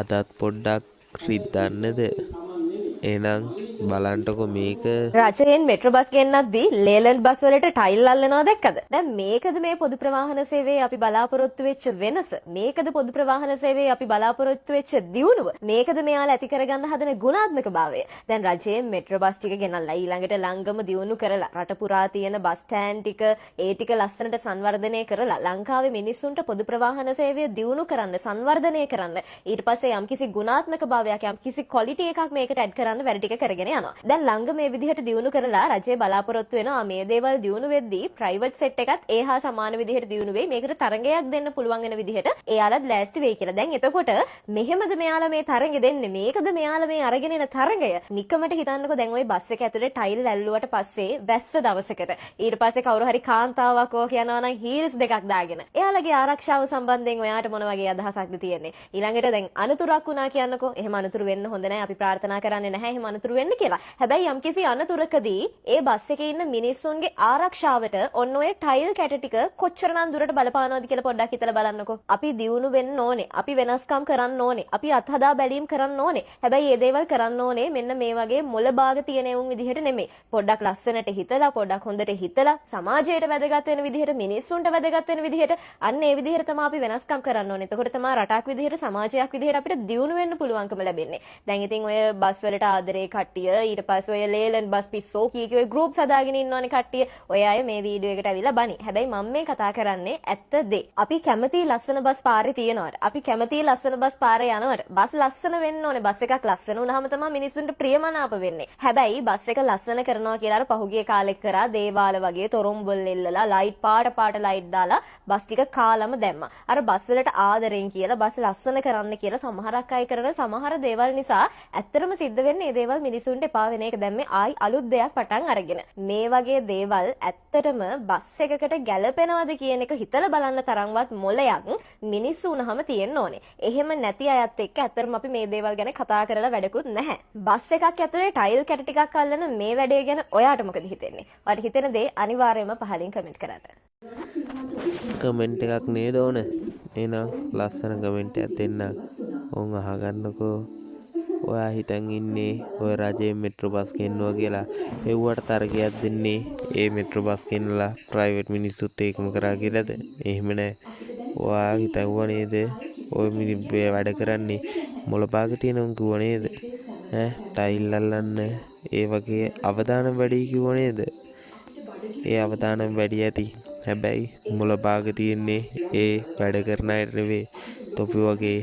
අදත් පොඩ්ඩක් රිද්දන්නද? එහෙනම් බලන්නකො මේක. රජයෙන් මෙට්‍රෝ බස් ගෙන්නද්දී ලේලන්ඩ් බස් වලට ටයිල් අල්ලනවා දැක්කද? දැන් මේකද මේ පොදු ප්‍රවාහන සේවයේ අපි බලාපොරොත්තු වෙච්ච වෙනස? මේකද පොදු ප්‍රවාහන සේවයේ අපි බලාපොරොත්තු වෙච්ච දියුණුව? මේකද මෙයාලා ඇති කරගන්න හදන ගුණාත්මකභාවය? දැන් රජයෙන් මෙට්‍රෝ බස් ටික ගෙනල්ලා ඊළඟට ලංගම දියුණු කරලා රට පුරා තියෙන බස් ස්ටෑන්ඩ් ටික ඒ ටික ලස්සනට සංවර්ධනය කරලා ලංකාවේ මිනිස්සුන්ට පොදු ප්‍රවාහන සේවය දියුණු කරන්න සංවර්ධනය කරන්න ඊට පස්සේ යම්කිසි ගුණාත්මකභාවයක් යම්කිසි ක්වොලිටි එකක් මේකට ඇඩ් කරන්න වැඩ ටික කරගෙන යනවා. දැන් ලංගම මේ විදිහට දියුණු කරලා රජය බලාපොරොත්තු වෙනවා මේ දේවල් දියුණු වෙද්දී ප්‍රයිවට් සෙට් එකත් ඒහා සමාන විදිහට දියුණු වෙයි. මේකට තරගයක් දෙන්න පුළුවන් වෙන විදිහට එයාලත් ලෑස්ති වෙයි කියලා. දැන් එතකොට මෙහෙමද මෙයාලා මේ තරගෙ දෙන්නේ? මේකද මෙයාලා මේ අරගෙන එන තරගය? නිකමට හිතන්නකෝ දැන් ওই බස් එක ඇතුලේ ටයිල් ඇල්ලුවට පස්සේ වැස්ස දවසකට ඊට පස්සේ කවුරු හරි කාන්තාවක් ඕක යනවා නම් හීල්ස් දෙකක් දාගෙන. එයාලගේ ආරක්ෂාව සම්බන්ධයෙන් ඔයාට මොන වගේ අදහසක්ද තියෙන්නේ? ඊළඟට දැන් අනතුරක් වුණා කියන්නකෝ. එහෙම අනතුරු වෙන්න හොඳ නැහැ. අපි ප්‍රාර්ථනා කරන්නේ නැහැ එහෙම අනතුරු වෙන්න කියලා. හැබැයි යම්කිසි අනතුරකදී ඒ බස් එකේ ඉන්න මිනිස්සුන්ගේ ආරක්ෂාවට ඔන්න ඔය ටයිල් කැට ටික කොච්චරනම් දුරට බලපානවද කියලා පොඩ්ඩක් හිතලා බලන්නකෝ. අපි දියුණු වෙන්න ඕනේ. අපි වෙනස්කම් කරන්න ඕනේ. අපි අත්හදා බැලීම් කරන්න ඕනේ. හැබැයි මේ දේවල් කරන්න ඕනේ මෙන්න මේ වගේ මොළ භාග තියෙන උන් විදිහට නෙමෙයි. පොඩ්ඩක් ලස්සනට හිතලා පොඩ්ඩක් හොඳට හිතලා සමාජයට වැදගත් වෙන විදිහට මිනිස්සුන්ට වැදගත් වෙන විදිහට අන්න ඒ විදිහට තමයි අපි වෙනස්කම් කරන්න ඕනේ. එතකොට තමයි රටක් විදිහට සමාජයක් විදිහට අපිට දියුණු වෙන්න පුළුවන්කම ලැබෙන්නේ. දැන් ඉතින් ඔය බස් වලට ආදරේ කට්ටිය ඊට පස්සේ ඔය ලේලන්ඩ් බස් පිස්සෝ කී ඔය ගෲප්ස් හදාගෙන ඉන්නවනේ කට්ටිය. ඔය අය මේ වීඩියෝ එකට ඇවිල්ලා බනි. හැබැයි මම මේ කතා කරන්නේ ඇත්ත දේ. අපි කැමති ලස්සන බස් පාරේ තියනවාට. අපි කැමති ලස්සන බස් පාරේ යනවාට. බස් ලස්සන වෙන්න ඕනේ. බස් එකක් ලස්සන වුණාම තමයි මිනිස්සුන්ට ප්‍රියමනාප වෙන්නේ. හැබැයි බස් එක ලස්සන කරනවා කියලා අර පහුගිය කාලෙක කරා දේවාල වගේ තොරම්බොල් එල්ලලා ලයිට් පාට ලයිට් දාලා බස් ටික කාලම දැම්මා. අර බස් වලට ආදරෙන් කියලා බස් ලස්සන කරන්න කියලා සමහරක් අය කරන සමහර දේවල් නිසා ඇත්තටම සිද්ධ වෙන්නේ මේ දේවල් මිනිසුන්ට එපා වෙන එක. දැන් මේ ආයි අලුත් දෙයක් පටන් අරගෙන මේ වගේ දේවල් ඇත්තටම බස් එකකට ගැලපෙනවද කියන එක හිතලා බලන්න තරම්වත් මොලයක් මිනිස්සු වුණාම තියෙන්න ඕනේ. එහෙම නැති අයත් එක්ක ඇත්තටම අපි මේ දේවල් ගැන කතා කරලා වැඩකුත් නැහැ. බස් එකක් ඇතුලේ ටයිල් කැට ටිකක් අල්ලන මේ වැඩේ ගැන ඔයාට මොකද හිතෙන්නේ? ඔයාට හිතෙන දේ අනිවාර්යයෙන්ම පහලින් කමෙන්ට් කරන්න. කමෙන්ට් එකක් නේද ඕන? එහෙනම් ලස්සන කමෙන්ට් එකක් දෙන්න. ඕන් අහගන්නකෝ. ඔයා හිතන් ඉන්නේ ඔය රජයේ මෙට්‍රෝ බස් ගෙන්නවා කියලා. එව්වට තරගයක් දෙන්නේ ඒ මෙට්‍රෝ බස් ගෙන්නලා ප්‍රයිවට් මිනිස්සුත් ඒකම කරා කියලාද? එහෙම නෑ. ඔයා හිතුවා නේද ඔය වැඩ කරන්නේ මොළපාක තියෙන උන් කිව්ව නේද? ටයිල් අල්ලන්න ඒ වගේ අවදානම් වැඩි කිව්ව නේද? ඒ අවදානම් වැඩි ඇති. හැබැයි මොළපාක තියෙන්නේ ඒ වැඩ කරන අයට නෙවෙයි. තොපි වගේ